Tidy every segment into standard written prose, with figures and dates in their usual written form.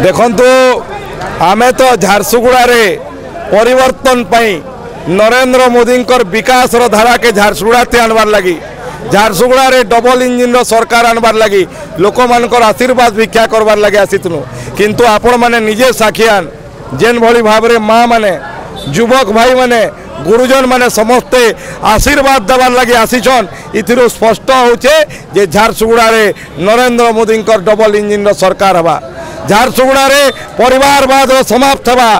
देखंतु आमे तो झारसुगुड़ा रे परिवर्तन पाई नरेंद्र मोदी विकास धारा के झारसुगुड़ा ते आनबार लगी झारसुगुड़ा रे डबल इंजिन रो सरकार आनबार लगी लोक मानकर आशीर्वाद भिक्षा करबार लगे आसीतनु किंतु आपण माने निजे साखियान जेन भली भाव रे माँ माने युवक भाई माने गुरुजन माने समस्ते आशीर्वाद देवार लगे आसीछन इथिरो स्पष्ट होचे जे झारसुगुड़ा रे नरेंद्र मोदी डबल इंजिन रो सरकार हवा झारसुगुड़ा रे परिवारवाद समाप्त हवा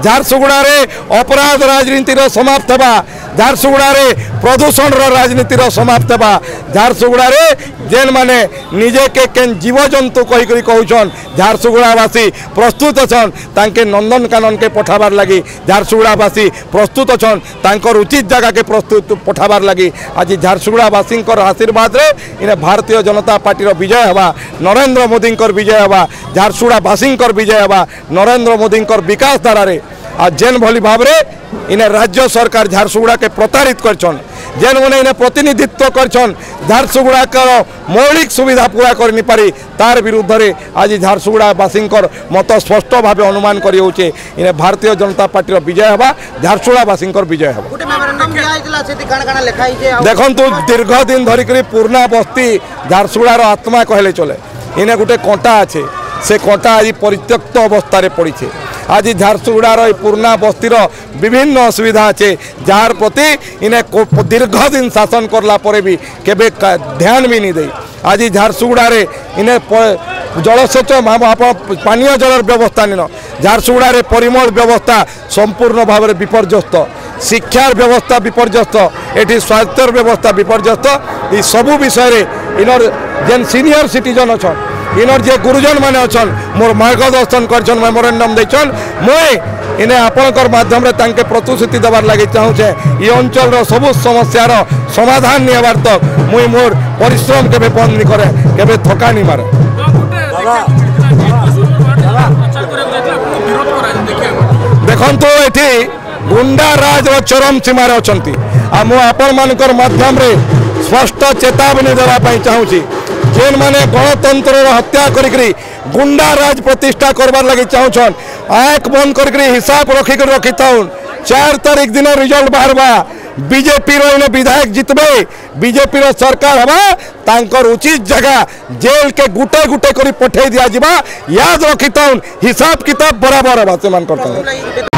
झारसुगुड़ा रे अपराध राजनीति समाप्त हवा झारसुगुड़ा रे प्रदूषण राजनीति समाप्त हवा झारसुगुड़ा रे जेन माने निजे के केन जीवजंतु कही कहून झारसुगुड़ावासी प्रस्तुत छन तांके नंदनकानन के पठाबार लगी झारसुगुड़ावासी प्रस्तुत छन तांकर उचित जगह के प्रस्तुत पठाबार लगी आज झारसुगुड़ावासी आशीर्वाद रे इने भारतीय जनता पार्टी विजय हवा नरेंद्र मोदी विजय हवा झारसुगुड़ावासी विजय हवा नरेंद्र मोदी विकास धारा रे आज जेन भली भाव रे इने राज्य सरकार झारसुगुड़ा के प्रतारित करछन जेन मने इने प्रतिनिधित्व करछन झारसुगुड़ा का मौलिक सुविधा पूरा कर नि पारी तार विरुद्ध रे आज झारसुगुड़ा वासिंकर मत स्पष्ट भाव अनुमान करि होचे इने भारतीय जनता पार्टी विजय हवा झारसुगुड़ा वासिंकर विजय हवा देखंतु दीर्घ दिन धरिक पूर्णा बस्ती झारसुगुड़ार आत्मा कहले चले इने गोटे कंटा अच्छे से कंटा आज परित्यक्त अवस्था पड़ी आज झारसुगुड़ार पूर्णा बस्तीर विभिन्न असुविधा अच्छे जार प्रति इन्हें दीर्घ दिन शासन करला परे भी केबे ध्यान भी नहीं दे आज झारसुगुड़ा रे इन्हें जलसेच पानीय जल व्यवस्था नहीं झारसुगुड़ा रे परिमल व्यवस्था संपूर्ण भाव में विपर्यस्त शिक्षार व्यवस्था विपर्यस्त एटी स्वास्थ्य व्यवस्था विपर्यस्त ये सबू विषय इनर जेन सीनियर सिटीजन अच्छा इनर जे गुरुजन माने अछन मोर मार्गदर्शन करछन मेमोरेंडम देछन मुई इने आपनकर माध्यम रे तांके प्रतिश्रुति देबार लागि चाहूछे ई अंचल रो सब समस्यार समाधान नियबार तक मुई मोर परिश्रम केबे बंद नि करे केबे थका नि मारे देखंतु एठी गुंडा राज रो चरम सीमार अछंती आ मु आपन मानकर माध्यम रे स्पष्ट चेतावनी देबा पई चाहूछी जेन माने गणतंत्र हत्या करी गुंडा राज प्रतिष्ठा करबार लगे चाहून आँख बंद करी हिसाब रखिक रखी था 4 तारीख दिन रिजल्ट बाहरबा बीजेपी विधायक जितबे बीजेपी सरकार हवा तांकर उचित जगह जेल के गुटे गुटे करी पठे दिया जिबा याद रखी था हिसाब किताब बराबर हवा से मान करता